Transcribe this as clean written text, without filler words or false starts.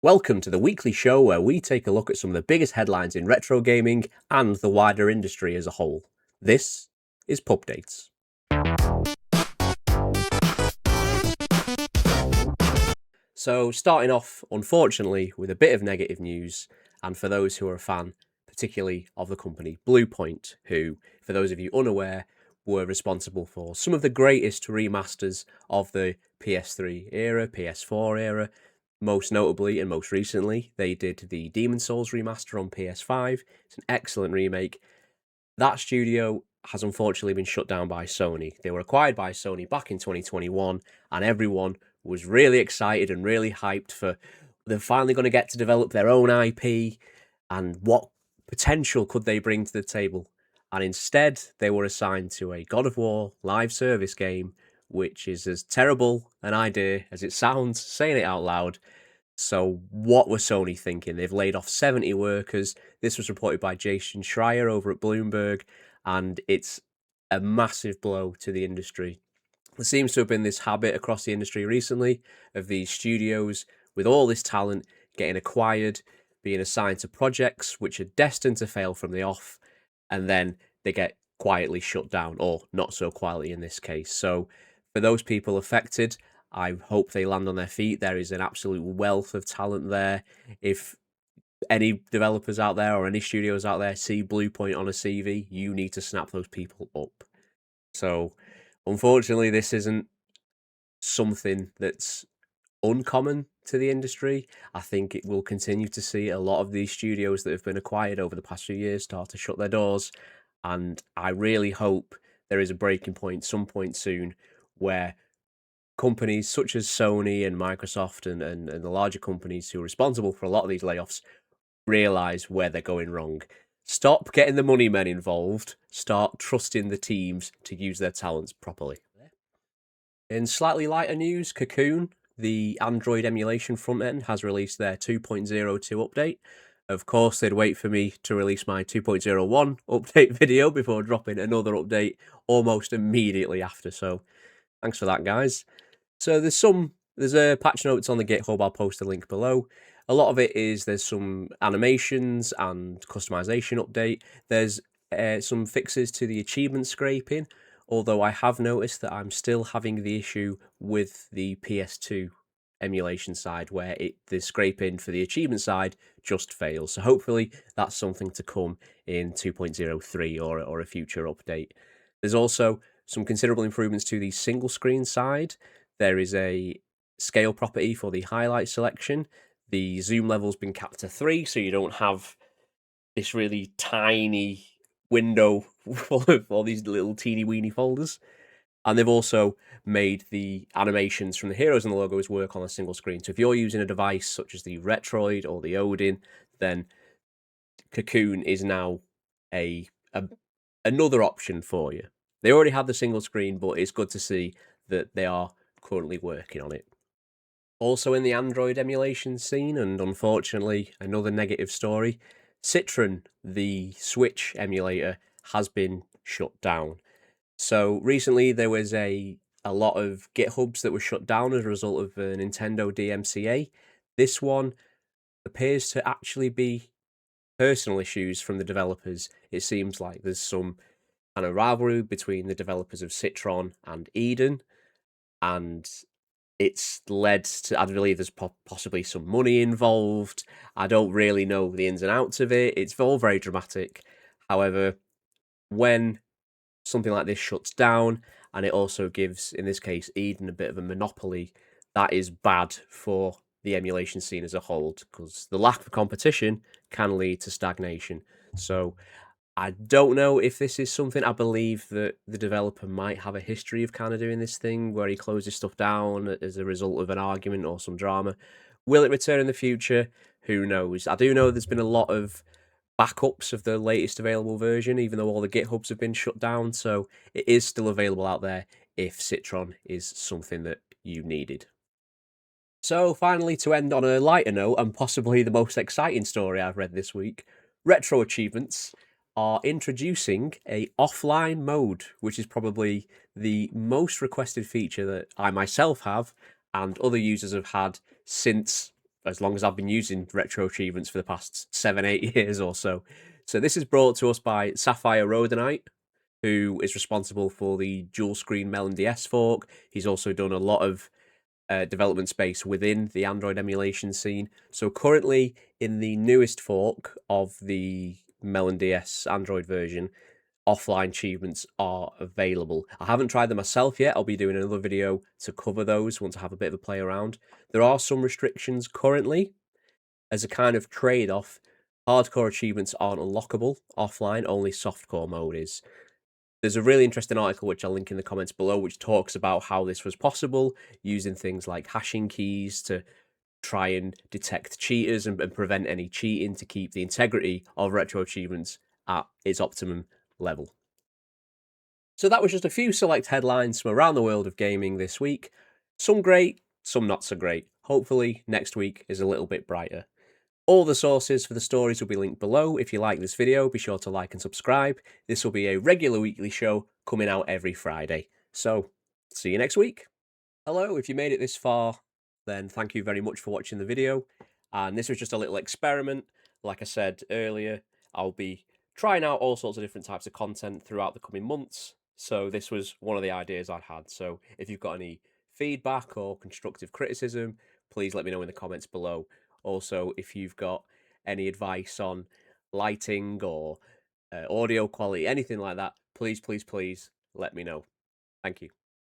Welcome to the weekly show where we take a look at some of the biggest headlines in retro gaming and the wider industry as a whole. This is PupDates. So, starting off, unfortunately, with a bit of negative news, and for those who are a fan, particularly of the company Bluepoint, who, for those of you unaware, were responsible for some of the greatest remasters of the PS3 era, PS4 era. Most notably and most recently, they did the Demon's Souls remaster on PS5. It's an excellent remake. That studio has unfortunately been shut down by Sony. They were acquired by Sony back in 2021, and everyone was really excited and really hyped for they're finally going to get to develop their own IP and what potential could they bring to the table. And instead, they were assigned to a God of War live service game, which is as terrible an idea as it sounds, saying it out loud. So what were Sony thinking? They've laid off 70 workers. This was reported by Jason Schreier over at Bloomberg, and it's a massive blow to the industry. There seems to have been this habit across the industry recently of these studios with all this talent getting acquired, being assigned to projects which are destined to fail from the off, and then they get quietly shut down, or not so quietly in this case. So for those people affected, I hope they land on their feet. There is an absolute wealth of talent there. If any developers out there or any studios out there see Bluepoint on a CV, you need to snap those people up. So, unfortunately, this isn't something that's uncommon to the industry. I think it will continue to see a lot of these studios that have been acquired over the past few years start to shut their doors. And I really hope there is a breaking point some point soon where companies such as Sony and Microsoft and the larger companies who are responsible for a lot of these layoffs realize where they're going wrong. Stop getting the money men involved. Start trusting the teams to use their talents properly. In slightly lighter news, Cocoon, the Android emulation frontend, has released their 2.02 update. Of course, they'd wait for me to release my 2.01 update video before dropping another update almost immediately after. So, thanks for that, guys. So there's a patch notes on the GitHub. I'll post a link below. A lot of it is there's some animations and customization update. There's some fixes to the achievement scraping, although I have noticed that I'm still having the issue with the PS2 emulation side where the scraping for the achievement side just fails. So hopefully that's something to come in 2.03 or a future update. There's also some considerable improvements to the single screen side. There is a scale property for the highlight selection. The zoom level's been capped to 3, so you don't have this really tiny window full of all these little teeny weeny folders. And they've also made the animations from the heroes and the logos work on a single screen. So if you're using a device such as the Retroid or the Odin, then Cocoon is now another option for you. They already had the single screen, but it's good to see that they are currently working on it. Also in the Android emulation scene, and unfortunately another negative story, Citron, the Switch emulator, has been shut down. So recently there was a lot of GitHubs that were shut down as a result of a Nintendo DMCA. This one appears to actually be personal issues from the developers. It seems like there's some kind of rivalry between the developers of Citron and Eden, and it's led to, I believe there's possibly some money involved. I don't really know the ins and outs of it. It's all very dramatic. However, when something like this shuts down, and it also gives, in this case, Eden a bit of a monopoly, that is bad for the emulation scene as a whole, because the lack of competition can lead to stagnation. So I don't know if this is something. I believe that the developer might have a history of kind of doing this thing where he closes stuff down as a result of an argument or some drama. Will it return in the future? Who knows? I do know there's been a lot of backups of the latest available version, even though all the GitHubs have been shut down. So it is still available out there if Citron is something that you needed. So finally, to end on a lighter note, and possibly the most exciting story I've read this week, Retroachivements are introducing a offline mode, which is probably the most requested feature that I myself have and other users have had since as long as I've been using Retroachievements for the past 7-8 years or so. So this is brought to us by Sapphire Rhodonite, who is responsible for the dual screen Melon DS fork. He's also done a lot of development space within the Android emulation scene. So currently in the newest fork of the Melon DS Android version, offline achievements are available. I haven't tried them myself yet. I'll be doing another video to cover those once I have a bit of a play around. There are some restrictions currently. As a kind of trade-off, hardcore achievements aren't unlockable offline, only softcore mode is. There's a really interesting article which I'll link in the comments below, which talks about how this was possible using things like hashing keys to try and detect cheaters and prevent any cheating to keep the integrity of Retroachievements at its optimum level. So that was just a few select headlines from around the world of gaming this week. Some great, some not so great. Hopefully next week is a little bit brighter. All the sources for the stories will be linked below. If you like this video, be sure to like and subscribe. This will be a regular weekly show coming out every Friday. So, see you next week. Hello, if you made it this far, then thank you very much for watching the video. And this was just a little experiment. Like I said earlier, I'll be trying out all sorts of different types of content throughout the coming months. So this was one of the ideas I'd had. So if you've got any feedback or constructive criticism, please let me know in the comments below. Also, if you've got any advice on lighting or audio quality, anything like that, please let me know. Thank you.